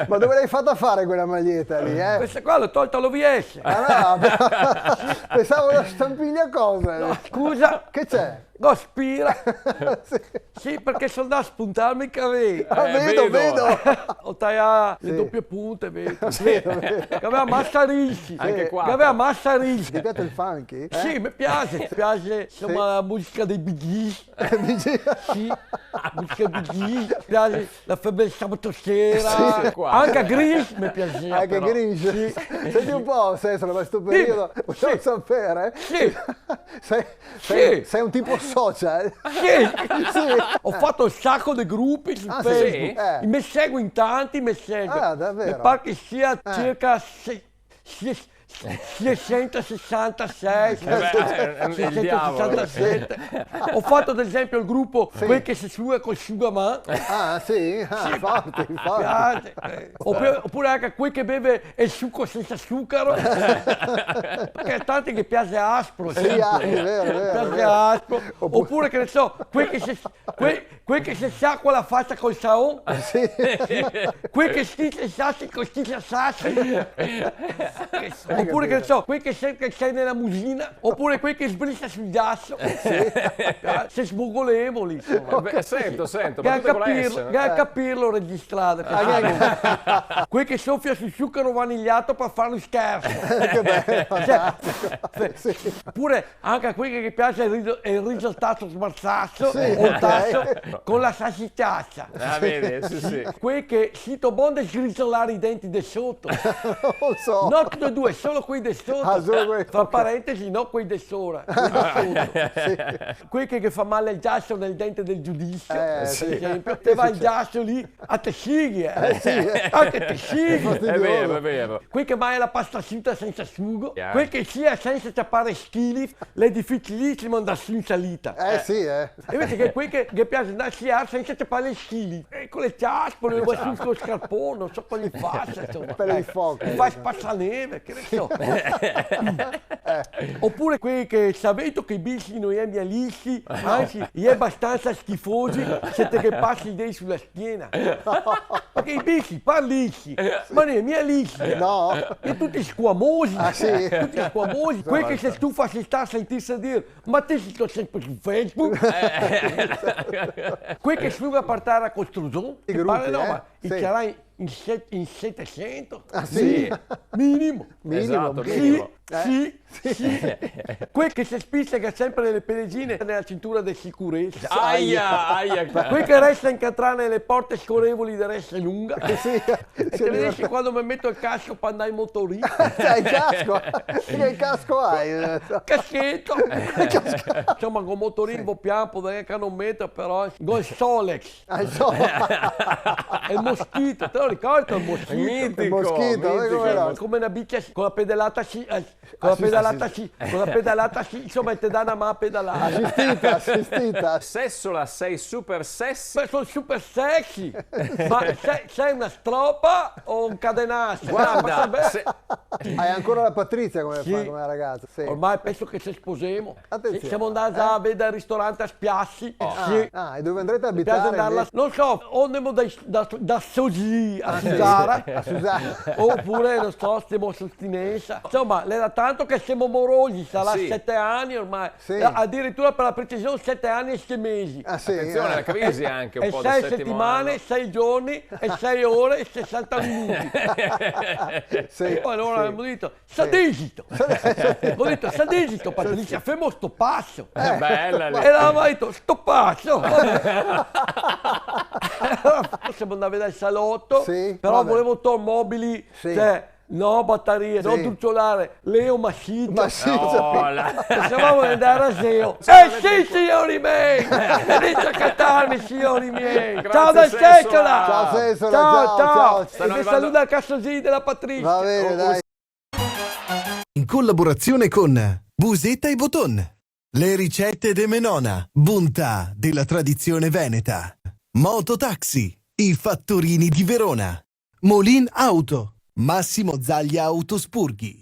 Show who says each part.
Speaker 1: Ma dove l'hai fatta fare quella maglietta lì, eh?
Speaker 2: Questa qua l'ho tolta all'OVS.
Speaker 1: Ah, no, pensavo la stampiglia cosa.
Speaker 2: No, scusa.
Speaker 1: Che c'è?
Speaker 2: No, spira.
Speaker 1: Sì.
Speaker 2: Sì, perché sono da spuntarmi i capelli.
Speaker 1: Ah, vedo.
Speaker 2: Ho tagliato le
Speaker 1: Sì.
Speaker 2: doppie punte, vedo.
Speaker 1: Vedo.
Speaker 2: Che aveva massa ricci.
Speaker 3: Anche qua.
Speaker 2: Che aveva massa ricci.
Speaker 1: Ti piace il funky?
Speaker 2: Sì, mi piace, insomma, la musica dei Bee Gees. Sì, la musica dei Bee Gees. Mi piace la febbre del sabato sera.
Speaker 3: Sì, qua.
Speaker 2: Anche Grinch mi piaceva.
Speaker 1: Anche
Speaker 2: però.
Speaker 1: Grinch?
Speaker 2: Sì.
Speaker 1: Senti un po', Sessolo, ma sto periodo, vogliamo
Speaker 2: Sì.
Speaker 1: sapere?
Speaker 2: Sì.
Speaker 1: Sei un tipo social?
Speaker 2: Sì. Ho fatto un sacco di gruppi su
Speaker 1: Ah, sì?
Speaker 2: Facebook. Mi seguo in tanti, mi seguo.
Speaker 1: Ah, davvero?
Speaker 2: Mi pare che sia circa 666,
Speaker 3: è il diavolo.
Speaker 2: 667. Ho fatto ad esempio il gruppo Quel che si suga col Sugarman.
Speaker 1: Ah, sì? Ah, forti.
Speaker 2: Piace. Oppure anche quel che beve il succo senza zucchero. Perché a tanti che piace aspro.
Speaker 1: Sì,
Speaker 2: sempre.
Speaker 1: è vero.
Speaker 2: Piace aspro. Oppure che ne so, quel che si sciacqua la faccia col saon.
Speaker 1: Sì.
Speaker 2: Quel che stizza i sassi con stizza sassi. Oppure che ne so, quel che cerca il sei nella musina. Oppure quel che sbriccia sul ghiaccio. Se sbogolevoli, insomma.
Speaker 3: Beh, sento,
Speaker 2: Che
Speaker 3: ma
Speaker 2: a
Speaker 3: tutte con la S.
Speaker 2: capirlo registrato. Quel che soffia sul zucchero vanigliato per fare un scherzo.
Speaker 1: Che bello.
Speaker 2: Oppure anche a quelli che piace il risultato sbarzasso
Speaker 1: Sì,
Speaker 2: o il
Speaker 1: ok.
Speaker 2: tasso con la salsicciaccia.
Speaker 3: Ah, vedi, sì.
Speaker 2: Quei che sito bonde sgrizzolare i denti del sotto.
Speaker 1: Non so.
Speaker 2: No, tutti e due, solo quei del sotto.
Speaker 1: Ah, solo quelli,
Speaker 2: Tra
Speaker 1: ok.
Speaker 2: parentesi, no quei del sopra. Quei del sotto. Quei che fa male il giasso nel dente del giudizio, per
Speaker 1: sì.
Speaker 2: esempio. Te va il giasso lì, a te scighi, anche te scighi.
Speaker 3: È vero.
Speaker 2: Quel che mai è la pasta asciutta senza sugo,
Speaker 3: Chiaro.
Speaker 2: quel che sia senza ciappare schili, è difficilissimo andare su in salita.
Speaker 1: Sì.
Speaker 2: E invece che quel che piace andare a sciare senza ciappare schili, con le ciaspole, va su con lo scarpone, non so cosa gli faccia, insomma.
Speaker 1: Per il fuoco.
Speaker 2: Gli fa spazzaneve, che ne so. Oppure quelli che sapete che i bici non è mia lisci, anzi, è abbastanza schifosi, siete che passi dei sulla schiena. Perché i bici parlisci, ma non è mia lisci.
Speaker 1: No.
Speaker 2: E tutti squamosi,
Speaker 1: Ah, sì?
Speaker 2: tutti squamosi, quel che si stufa si sta a sentirsi dire ma te si sto sempre su Facebook, quel che sfuga a partire a costruzione,
Speaker 1: I
Speaker 2: che
Speaker 1: gruppi,
Speaker 2: pare no, ma
Speaker 1: sì.
Speaker 2: sarà in 700,
Speaker 1: Ah, sì?
Speaker 2: minimo.
Speaker 3: Esatto,
Speaker 1: Minimo.
Speaker 3: minimo.
Speaker 2: Sì. Quel che si spizzica sempre nelle pellegine nella cintura di sicurezza.
Speaker 3: Aia.
Speaker 2: Quel che resta incatrare nelle porte scorrevoli di resta lunga.
Speaker 1: Sì.
Speaker 2: E te ne esci quando mi metto il casco per andare in motorino.
Speaker 1: C'hai il casco? Che casco hai?
Speaker 2: Caschetto. Insomma, con motorino un piano, potrei che non metto, però con il Solex.
Speaker 1: Ah, insomma.
Speaker 2: E il moschito, te lo ricordi il moschito?
Speaker 3: Mitico,
Speaker 1: Il moschito, come no?
Speaker 2: Come una bicchia con la pedalata sì, con la pedalata sì, insomma te dà una mano a pedalare.
Speaker 1: Assistita.
Speaker 3: Sessola, sei super sessi.
Speaker 2: Beh, sono super sexy, ma sei una stropa o un cadenazzo?
Speaker 3: Guarda,
Speaker 1: Hai ancora la Patrizia come
Speaker 2: Sì.
Speaker 1: fa come ragazza? Sì.
Speaker 2: Ormai penso che ci sposiamo.
Speaker 1: Attenzione.
Speaker 2: Siamo andati a vedere al ristorante a Spiassi. Sì.
Speaker 1: Ah, e dove andrete a
Speaker 2: Mi piace
Speaker 1: abitare?
Speaker 2: andarla,
Speaker 1: invece?
Speaker 2: non so, o andiamo da Soggi a Susara,
Speaker 1: Scusate.
Speaker 2: oppure non so, stiamo su Stinesa. Insomma, era tanto che siamo morosi, sarà
Speaker 3: Sì.
Speaker 2: 7 anni ormai.
Speaker 1: Sì.
Speaker 2: Addirittura per la precisione 7 anni e 6 mesi.
Speaker 1: Ah, sì?
Speaker 3: Attenzione, la crisi anche un
Speaker 2: E
Speaker 3: po'
Speaker 2: 6
Speaker 3: del settimo
Speaker 2: settimane,
Speaker 3: anno.
Speaker 2: 6 giorni, e 6 ore e 60 minuti.
Speaker 1: Sì.
Speaker 2: Poi allora abbiamo detto, Sadegito! Ho detto, Sadegito, Patrizia, fermo sto passo!
Speaker 3: Bella lì.
Speaker 2: E l'aveva detto, sto passo! Siamo andati a vedere il salotto,
Speaker 1: Sì,
Speaker 2: però
Speaker 1: vabbè.
Speaker 2: volevo mobili,
Speaker 1: Sì.
Speaker 2: cioè, no batterie, no drucciolare, Leo Massiccio. Pensavamo di andare a Seo. Sì, signori miei! Venite a cantarmi, signori miei! Ciao dal
Speaker 3: Sessola.
Speaker 2: Sessola!
Speaker 1: Ciao, Sessola,
Speaker 2: Ciao!
Speaker 1: ciao.
Speaker 2: E
Speaker 3: Stanno
Speaker 2: vi
Speaker 3: arrivando-
Speaker 2: saluta il Cassosì della Patrizia.
Speaker 1: Va bene, dai.
Speaker 4: In collaborazione con Busetta e Boton. Le ricette de Menona, bontà della tradizione veneta. Mototaxi, i fattorini di Verona. Molin Auto, Massimo Zaglia Autospurghi.